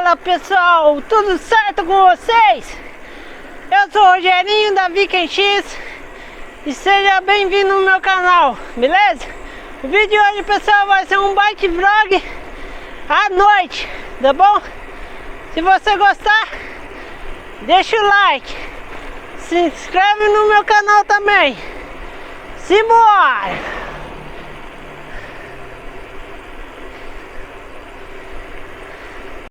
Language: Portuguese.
Fala pessoal, tudo certo com vocês? Eu sou o Rogerinho da VicX e seja bem-vindo no meu canal, beleza? O vídeo de hoje, pessoal, vai ser um bike vlog à noite, tá bom? Se você gostar, deixa o like, se inscreve no meu canal também. Simbora!